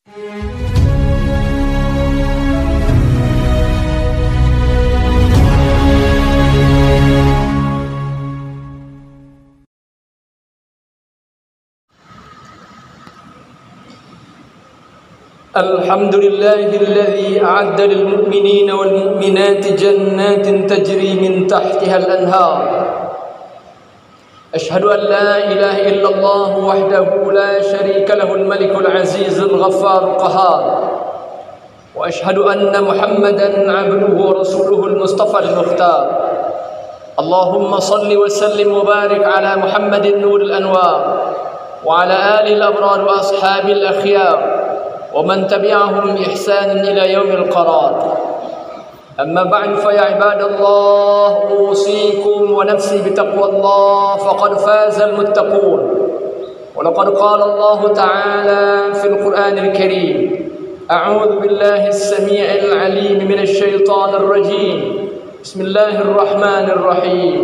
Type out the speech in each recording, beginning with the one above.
الحمد لله الذي أعد للمؤمنين والمؤمنات جنات تجري من تحتها الأنهار. أشهد أن لا إله إلا الله وحده لا شريك له الملك العزيز الغفار القهار، وأشهد أن محمدا عبده ورسوله المصطفى المختار. اللهم صل وسلم وبارك على محمد نور الأنوار وعلى آله الأبرار وأصحابه الأخيار ومن تبعهم بإحسان إلى يوم القرار. أما بعد فيا عباد الله، أوصيكم ونفسي بتقوى الله فقد فاز المتقون. ولقد قال الله تعالى في القرآن الكريم: أعوذ بالله السميع العليم من الشيطان الرجيم، بسم الله الرحمن الرحيم.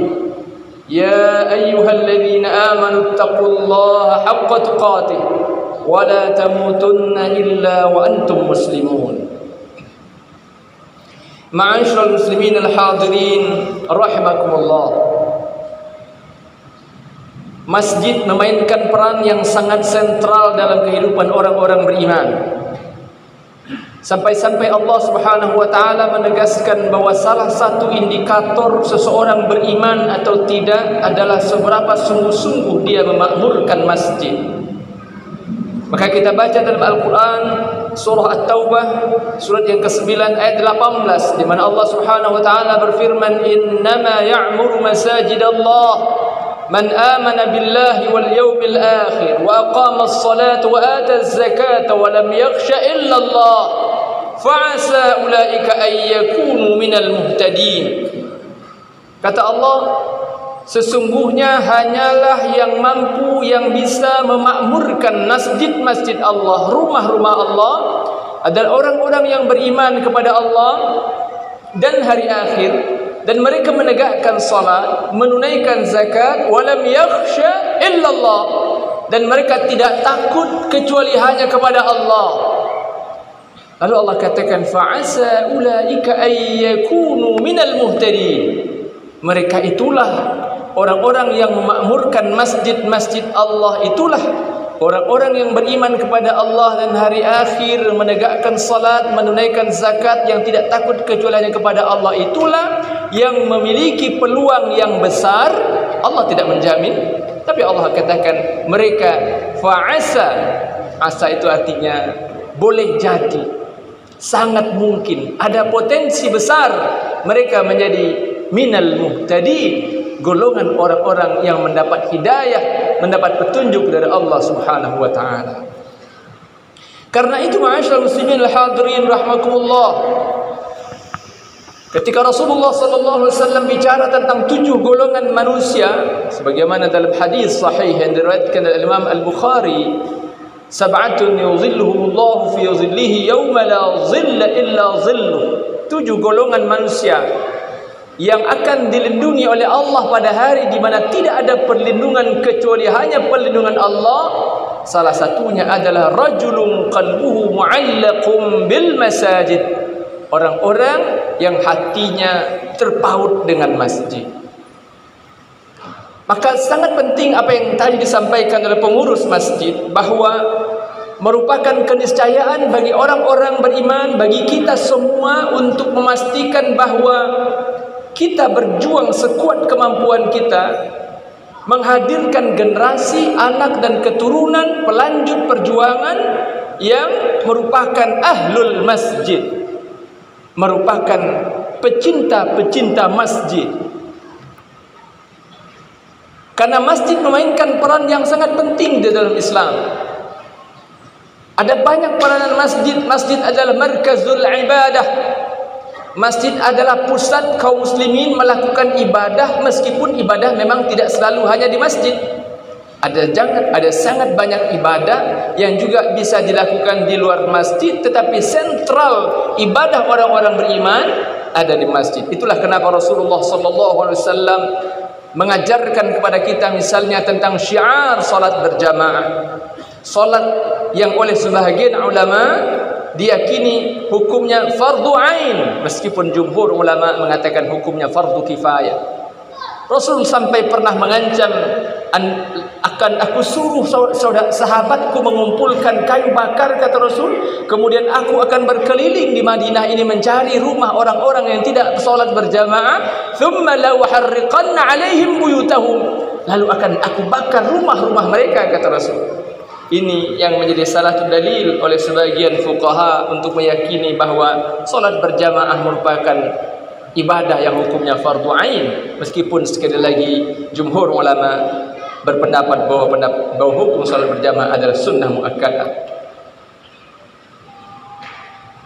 يا أيها الذين آمنوا اتقوا الله حق تقاته ولا تموتن إلا وأنتم مسلمون. Ma'asyiral muslimin al-hadirin rahimakumullah. Masjid memainkan peran yang sangat sentral dalam kehidupan orang-orang beriman. Sampai-sampai Allah Subhanahu wa taala menegaskan bahwa salah satu indikator seseorang beriman atau tidak adalah seberapa sungguh-sungguh dia memakmurkan masjid. Maka kita baca dalam Al-Quran surah At-Taubah surat yang ke-9 ayat 18, di mana Allah Subhanahu wa taala berfirman: "Innama ya'muru masajidallah man amana billahi wal yawmil akhir wa aqama as-salata wa ata az-zakata wa lam yakhsha illa Allah fa'asa ulaika ay yakunu minal muhtadin." Kata Allah, sesungguhnya hanyalah yang mampu, yang bisa memakmurkan masjid-masjid Allah, rumah-rumah Allah, adalah orang-orang yang beriman kepada Allah dan hari akhir, dan mereka menegakkan salat, menunaikan zakat, walam yakhsha illallah, dan mereka tidak takut kecuali hanya kepada Allah. Lalu Allah katakan, fa'asa ulaika ay yakunu minal muhtadin. Mereka itulah orang-orang yang memakmurkan masjid-masjid Allah, itulah orang-orang yang beriman kepada Allah dan hari akhir, menegakkan salat, menunaikan zakat, yang tidak takut kecuali hanya kepada Allah, itulah yang memiliki peluang yang besar. Allah tidak menjamin, tapi Allah katakan mereka fa'asa. Asa itu artinya boleh jadi, sangat mungkin, ada potensi besar mereka menjadi minal muhtadin, golongan orang-orang yang mendapat hidayah, mendapat petunjuk dari Allah Subhanahu wa taala. Karena itu ma'asyiral muslimin al-hadirin rahimakumullah, ketika Rasulullah sallallahu alaihi wasallam bicara tentang 7 golongan manusia, sebagaimana dalam hadis sahih yang diriwayatkan oleh Imam Al-Bukhari, sab'atun yuzilluhumullahu fi zillihi yauma la zilla illa zilluh. 7 golongan manusia yang akan dilindungi oleh Allah pada hari di mana tidak ada perlindungan kecuali hanya perlindungan Allah. Salah satunya adalah rajulun qalbuhu mu'allaqum bil masajid, orang-orang yang hatinya terpaut dengan masjid. Maka sangat penting apa yang tadi disampaikan oleh pengurus masjid, bahwa merupakan keniscayaan bagi orang-orang beriman, bagi kita semua, untuk memastikan bahwa kita berjuang sekuat kemampuan kita menghadirkan generasi anak dan keturunan pelanjut perjuangan yang merupakan ahlul masjid, merupakan pecinta-pecinta masjid. Karena masjid memainkan peran yang sangat penting di dalam Islam. Ada banyak peranan masjid. Masjid adalah markazul ibadah. Masjid adalah pusat kaum muslimin melakukan ibadah, meskipun ibadah memang tidak selalu hanya di masjid. Ada sangat banyak ibadah yang juga bisa dilakukan di luar masjid, tetapi sentral ibadah orang-orang beriman ada di masjid. Itulah kenapa Rasulullah SAW mengajarkan kepada kita misalnya tentang syiar salat berjamaah, salat yang oleh sebahagian ulama diyakini hukumnya fardu ain, meskipun jumhur ulama mengatakan hukumnya fardu kifayah. Rasul sampai pernah mengancam, akan aku suruh sahabatku mengumpulkan kayu bakar, kata Rasul, kemudian aku akan berkeliling di Madinah ini mencari rumah orang-orang yang tidak salat berjamaah, thumma la uharriqanna alaihim buyutahum, lalu akan aku bakar rumah-rumah mereka, kata Rasul. Ini yang menjadi salah satu dalil oleh sebagian fuqaha untuk meyakini bahwa salat berjamaah merupakan ibadah yang hukumnya fardu ain, meskipun sekali lagi jumhur ulama berpendapat bahwa hukum salat berjamaah adalah sunnah muakkadah.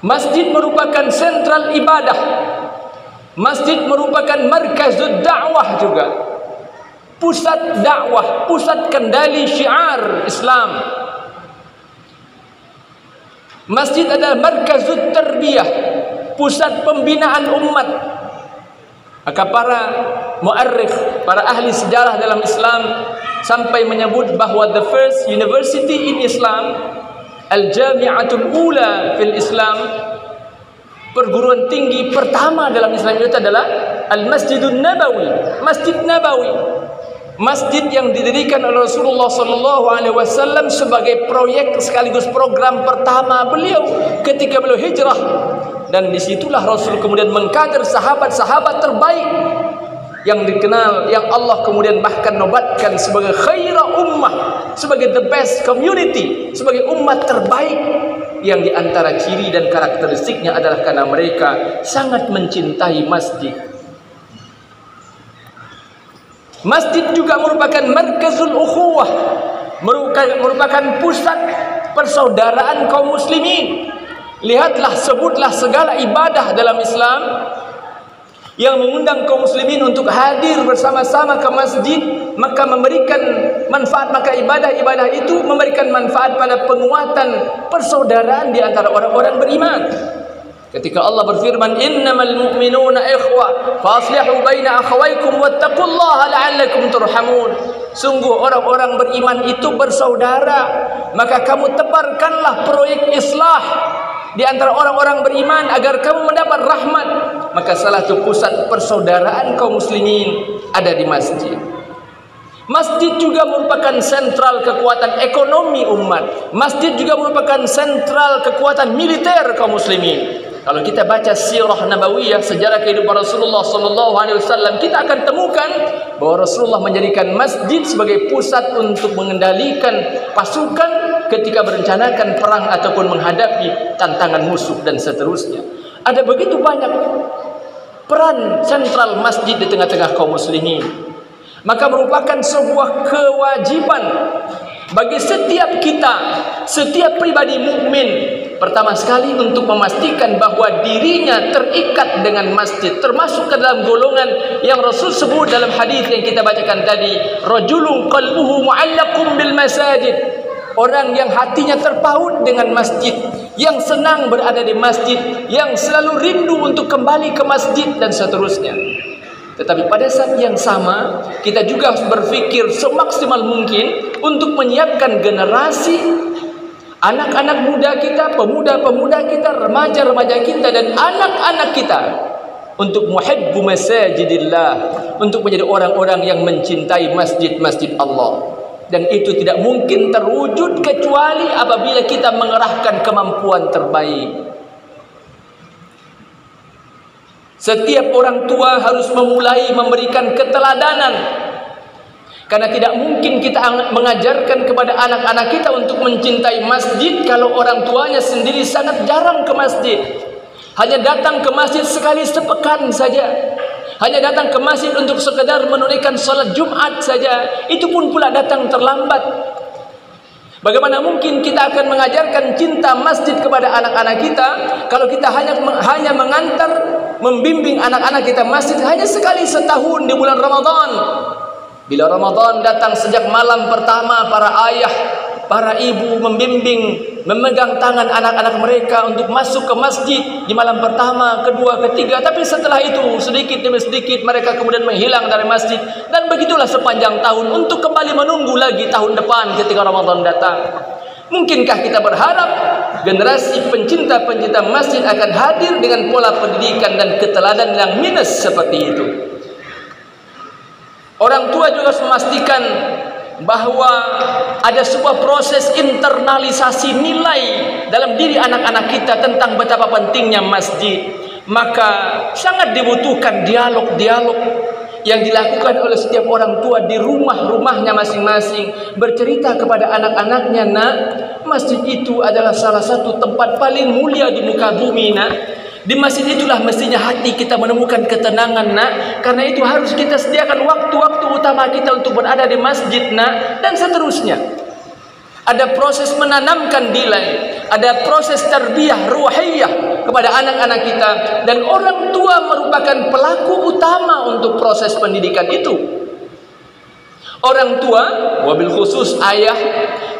Masjid merupakan sentral ibadah. Masjid merupakan markazud dakwah juga, pusat dakwah, pusat kendali syiar Islam. Masjid adalah markazut tarbiyah, pusat pembinaan umat. Maka para muarrikh, para ahli sejarah dalam Islam sampai menyebut bahwa the first university in Islam, al-jami'atul ula fil Islam, perguruan tinggi pertama dalam Islam itu adalah Al-Masjidun Nabawi, Masjid Nabawi. Masjid yang didirikan oleh Rasulullah SAW sebagai proyek sekaligus program pertama beliau ketika beliau hijrah. Dan disitulah Rasul kemudian mengkader sahabat-sahabat terbaik yang dikenal, yang Allah kemudian bahkan nobatkan sebagai khaira ummah, sebagai the best community, sebagai umat terbaik, yang diantara ciri dan karakteristiknya adalah karena mereka sangat mencintai masjid. Masjid juga merupakan markazul ukhuwah, merupakan pusat persaudaraan kaum muslimin. Lihatlah, sebutlah segala ibadah dalam Islam yang mengundang kaum muslimin untuk hadir bersama-sama ke masjid, maka memberikan manfaat, maka ibadah-ibadah itu memberikan manfaat pada penguatan persaudaraan di antara orang-orang beriman. Ketika Allah berfirman, innamal mu'minuna ikhwah fa aslihu baina akhawaykum wattaqullaha la'allakum turhamun. Sungguh orang-orang beriman itu bersaudara, maka kamu tebarkanlah proyek islah di antara orang-orang beriman agar kamu mendapat rahmat. Maka salah satu pusat persaudaraan kaum muslimin ada di masjid. Masjid juga merupakan sentral kekuatan ekonomi umat. Masjid juga merupakan sentral kekuatan militer kaum muslimin. Kalau kita baca sirah nabawiyah, sejarah kehidupan Rasulullah SAW, kita akan temukan bahwa Rasulullah menjadikan masjid sebagai pusat untuk mengendalikan pasukan ketika merencanakan perang ataupun menghadapi tantangan musuh dan seterusnya. Ada begitu banyak peran sentral masjid di tengah-tengah kaum muslimin. Maka merupakan sebuah kewajiban bagi setiap kita, setiap pribadi mukmin, pertama sekali untuk memastikan bahwa dirinya terikat dengan masjid, termasuk ke dalam golongan yang Rasul sebut dalam hadis yang kita bacakan tadi, rajulun qalbuhu mu'allaqun bil masajid, orang yang hatinya terpaut dengan masjid, yang senang berada di masjid, yang selalu rindu untuk kembali ke masjid dan seterusnya. Tetapi pada saat yang sama, kita juga harus berpikir semaksimal mungkin untuk menyiapkan generasi anak-anak muda kita, pemuda-pemuda kita, remaja-remaja kita, dan anak-anak kita untuk muhibbu masajidillah, untuk menjadi orang-orang yang mencintai masjid-masjid Allah. Dan itu tidak mungkin terwujud kecuali apabila kita mengerahkan kemampuan terbaik. Setiap orang tua harus memulai memberikan keteladanan, karena tidak mungkin kita mengajarkan kepada anak-anak kita untuk mencintai masjid kalau orang tuanya sendiri sangat jarang ke masjid. Hanya datang ke masjid sekali sepekan saja, hanya datang ke masjid untuk sekedar menunaikan salat Jumat saja, itu pun pula datang terlambat. Bagaimana mungkin kita akan mengajarkan cinta masjid kepada anak-anak kita kalau kita hanya mengantar, membimbing anak-anak kita masjid hanya sekali setahun di bulan Ramadan. Bila Ramadan datang, sejak malam pertama para ayah, para ibu membimbing, memegang tangan anak-anak mereka untuk masuk ke masjid di malam pertama, kedua, ketiga. Tapi setelah itu sedikit demi sedikit mereka kemudian menghilang dari masjid. Dan begitulah sepanjang tahun untuk kembali menunggu lagi tahun depan ketika Ramadan datang. Mungkinkah kita berharap generasi pencinta-pencinta masjid akan hadir dengan pola pendidikan dan keteladanan yang minus seperti itu? Orang tua juga harus memastikan bahwa ada sebuah proses internalisasi nilai dalam diri anak-anak kita tentang betapa pentingnya masjid. Maka sangat dibutuhkan dialog-dialog yang dilakukan oleh setiap orang tua di rumah-rumahnya masing-masing, bercerita kepada anak-anaknya, nak, masjid itu adalah salah satu tempat paling mulia di muka bumi, nak. Di masjid itulah mestinya hati kita menemukan ketenangan, nak. Karena itu harus kita sediakan waktu-waktu utama kita untuk berada di masjid, nak. Dan seterusnya. Ada proses menanamkan nilai, ada proses tarbiyah ruhiyah kepada anak-anak kita, dan orang tua merupakan pelaku utama untuk proses pendidikan itu. Orang tua, wabil khusus ayah,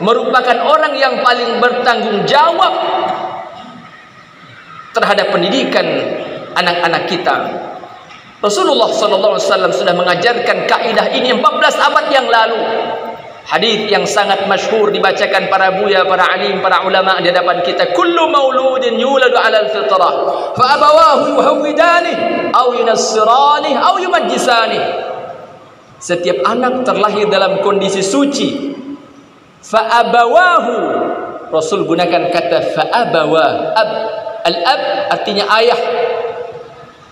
merupakan orang yang paling bertanggung jawab terhadap pendidikan anak-anak kita. Rasulullah SAW sudah mengajarkan kaidah ini 14 abad yang lalu. Hadis yang sangat masyhur dibacakan para buya, para alim, para ulama di hadapan kita. Kullu mauludin yuladu 'ala al-fitrah, fa abawahu yuhawwidanihi aw yunassiranihi aw yumajjisanihi. Setiap anak terlahir dalam kondisi suci. Fa abawahu, Rasul gunakan kata fa abawa. Al-ab artinya ayah.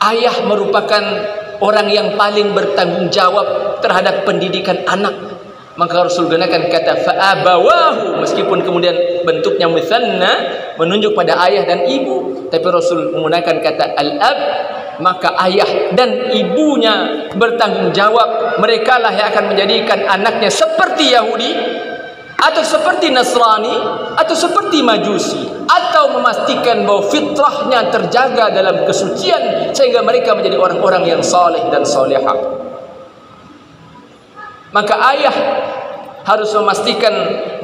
Ayah merupakan orang yang paling bertanggung jawab terhadap pendidikan anak. Maka Rasul gunakan kata fa'abawahu, meskipun kemudian bentuknya mutsanna menunjuk pada ayah dan ibu, tapi Rasul menggunakan kata al-ab. Maka ayah dan ibunya bertanggung jawab. Mereka lah yang akan menjadikan anaknya seperti Yahudi, atau seperti Nasrani, atau seperti Majusi, atau memastikan bahwa fitrahnya terjaga dalam kesucian sehingga mereka menjadi orang-orang yang saleh dan salihah. Maka ayah harus memastikan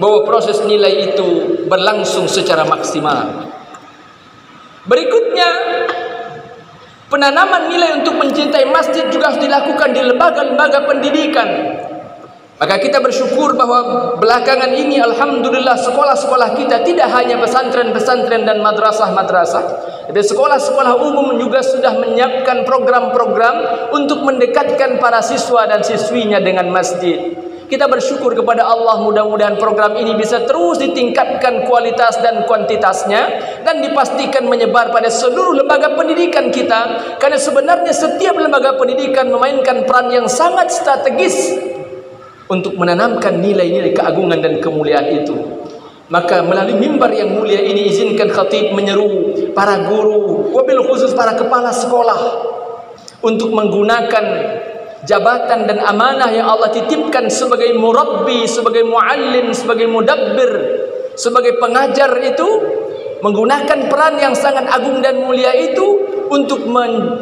bahwa proses nilai itu berlangsung secara maksimal. Berikutnya, penanaman nilai untuk mencintai masjid juga harus dilakukan di lembaga-lembaga pendidikan. Maka kita bersyukur bahwa belakangan ini alhamdulillah sekolah-sekolah kita tidak hanya pesantren-pesantren dan madrasah-madrasah, tapi sekolah-sekolah umum juga sudah menyiapkan program-program untuk mendekatkan para siswa dan siswinya dengan masjid. Kita bersyukur kepada Allah, mudah-mudahan program ini bisa terus ditingkatkan kualitas dan kuantitasnya dan dipastikan menyebar pada seluruh lembaga pendidikan kita, karena sebenarnya setiap lembaga pendidikan memainkan peran yang sangat strategis untuk menanamkan nilai-nilai keagungan dan kemuliaan itu. Maka melalui mimbar yang mulia ini, izinkan khatib menyeru para guru, wabil khusus para kepala sekolah, untuk menggunakan jabatan dan amanah yang Allah titipkan sebagai murabbi, sebagai muallim, sebagai mudabbir, sebagai pengajar itu, menggunakan peran yang sangat agung dan mulia itu untuk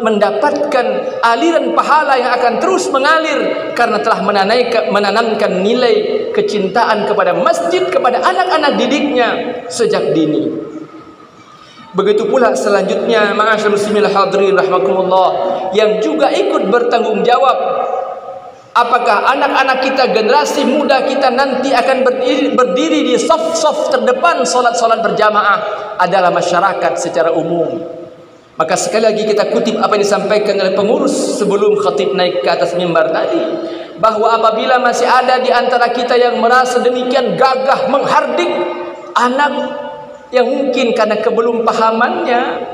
mendapatkan aliran pahala yang akan terus mengalir karena telah menanamkan nilai kecintaan kepada masjid kepada anak-anak didiknya sejak dini. Begitu pula selanjutnya, ma'asyarul muslimin hadirin rahimakumullah, yang juga ikut bertanggung jawab. Apakah anak-anak kita, generasi muda kita nanti akan berdiri di saf-saf terdepan solat-solat berjamaah adalah masyarakat secara umum. Maka sekali lagi kita kutip apa yang disampaikan oleh pengurus sebelum khatib naik ke atas mimbar tadi, bahwa apabila masih ada di antara kita yang merasa demikian gagah menghardik anak yang mungkin karena kebelum pahamannya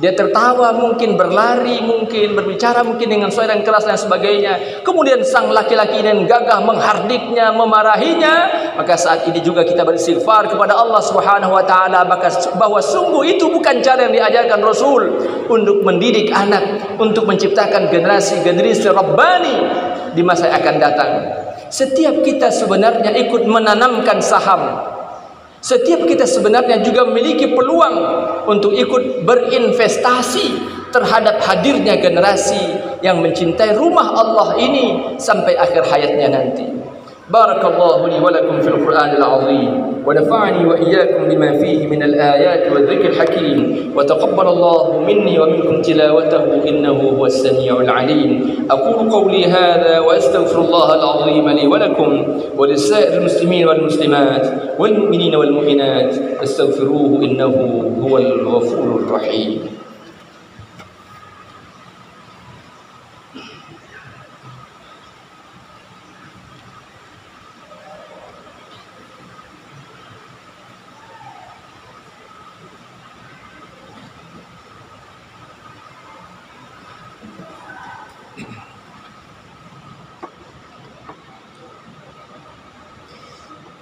dia tertawa, mungkin berlari, mungkin berbicara mungkin dengan suara yang keras dan sebagainya, kemudian sang laki-laki ini gagah menghardiknya, memarahinya, maka saat ini juga kita beristighfar kepada Allah Subhanahu wa taala bahwa sungguh itu bukan cara yang diajarkan Rasul untuk mendidik anak, untuk menciptakan generasi-generasi rabbani di masa yang akan datang. Setiap kita sebenarnya ikut menanamkan saham. Setiap kita sebenarnya juga memiliki peluang untuk ikut berinvestasi terhadap hadirnya generasi yang mencintai rumah Allah ini sampai akhir hayatnya nanti. بارك الله لي ولكم في القرآن العظيم ونفعني وإياكم بما فيه من الآيات والذكر الحكيم وتقبل الله مني ومنكم تلاوته إنه هو السميع العليم. أقول قولي هذا وأستغفر الله العظيم لي ولكم ولسائر المسلمين والمسلمات والمؤمنين والمؤمنات فاستغفروه إنه هو الغفور الرحيم.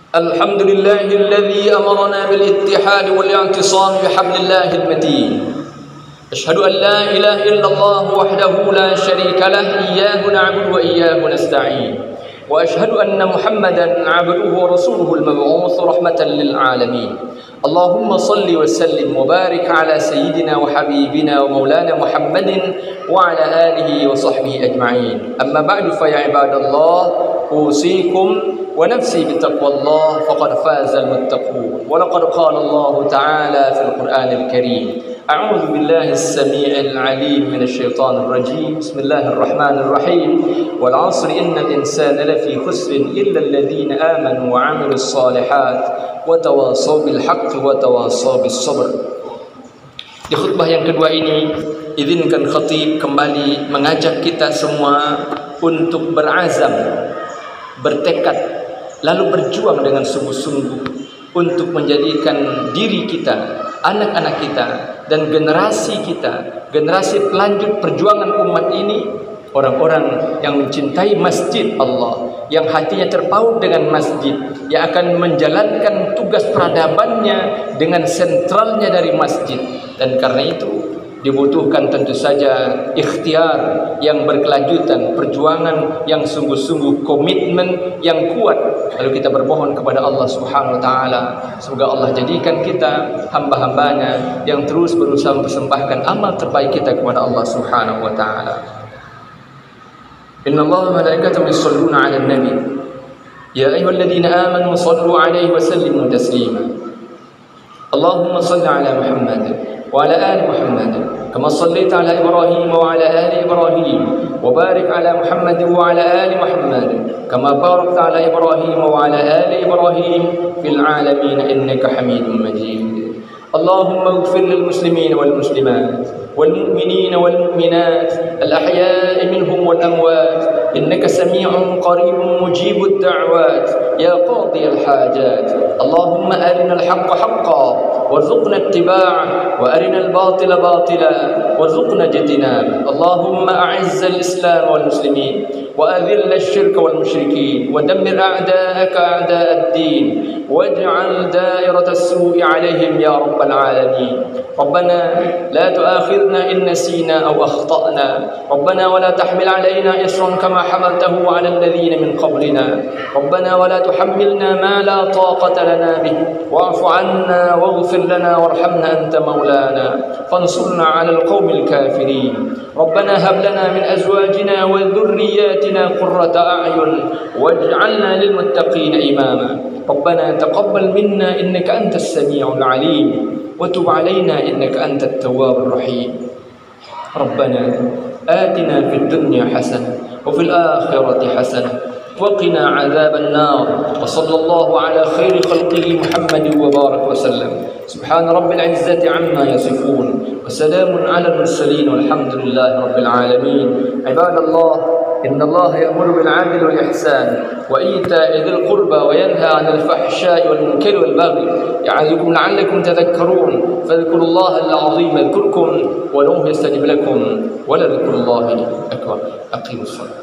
الحمد لله الذي أمرنا بالاتحاد والاعتصام بحبل الله المتين. أشهد أن لا إله إلا الله وحده لا شريك له إياه نعبد وإياه نستعين. وأشهد أن محمدا عبده ورسوله المبعوث رحمة للعالمين. اللهم صل وسلم وبارك على سيدنا وحبيبنا ومولانا محمد وعلى آله وصحبه أجمعين. أما بعد فيا عباد الله أوصيكم ونفسي بتقوى الله فقد فاز المتقون. ولقد قال الله تعالى في القرآن الكريم أعوذ بالله السميع العليم من الشيطان الرجيم بسم الله الرحمن الرحيم والعصر إن الإنسان لفي خسر إلا الذين آمنوا وعملوا الصالحات وتواصوا بالحق وتواصوا بالصبر. Di khutbah yang kedua ini izinkan khatib kembali mengajak kita semua untuk berazam, bertekad, lalu berjuang dengan sungguh-sungguh untuk menjadikan diri kita, anak-anak kita, dan generasi kita, generasi pelanjut perjuangan umat ini, orang-orang yang mencintai masjid Allah, yang hatinya terpaut dengan masjid, yang akan menjalankan tugas peradabannya dengan sentralnya dari masjid. Dan karena itu dibutuhkan tentu saja ikhtiar yang berkelanjutan, perjuangan yang sungguh-sungguh, komitmen yang kuat. Lalu kita bermohon kepada Allah Subhanahu wa taala, semoga Allah jadikan kita hamba-hambanya yang terus berusaha mempersembahkan amal terbaik kita kepada Allah Subhanahu wa taala. Inna Allah wa malaikatahu yusholluna 'alan nabi ya ayyuhalladzina amanu shallu 'alaihi wa sallimu taslima. Allahumma shalli 'ala Muhammad وعلى آل محمد كما صليت على إبراهيم وعلى آل إبراهيم وبارك على محمد وعلى آل محمد كما باركت على إبراهيم وعلى آل إبراهيم في العالمين إنك حميد مجيد. اللهم اغفر للمسلمين والمسلمات والمؤمنين والمؤمنات الأحياء منهم والأموات إنك سميع قريب مجيب الدعوات يا قاضي الحاجات. اللهم أرنا الحق حقا وارزقنا اتباعه وأرنا الباطل باطلا وارزقنا اجتنابه. اللهم أعز الإسلام والمسلمين وأذل الشرك والمشركين ودمر أعداءك أعداء الدين واجعل دائرة السوء عليهم يا رب العالمين. ربنا لا تؤاخذنا إن نسينا أو أخطأنا ربنا ولا تحمل علينا إصرا كما حملته على الذين من قبلنا ربنا ولا تحملنا ما لا طاقة لنا به واعف عنا واغفر لنا وارحمنا أنت مولانا فانصرنا على القوم الكافرين. ربنا هب لنا من أزواجنا وذرياتنا قرة أعين واجعلنا للمتقين إماما. ربنا تقبل منا إنك أنت السميع العليم وتب علينا إنك أنت التواب الرحيم. ربنا آتنا في الدنيا حسنة وفي الآخرة حسنة وقنا عذاب النار. وصلى الله على خير خلقه محمد وبارك وسلم. سبحان رب العزة عما يصفون وسلام على المرسلين والحمد لله رب العالمين. عباد الله إن الله يأمر بالعدل والإحسان وإيتاء ذي القربى وينهى عن الفحشاء والمنكر والبغي يعظكم لعلكم تذكرون. فاذكروا الله العظيم يذكركم ولوه يستجب لكم ولذكر الله أكبر. أقيموا الصلاة.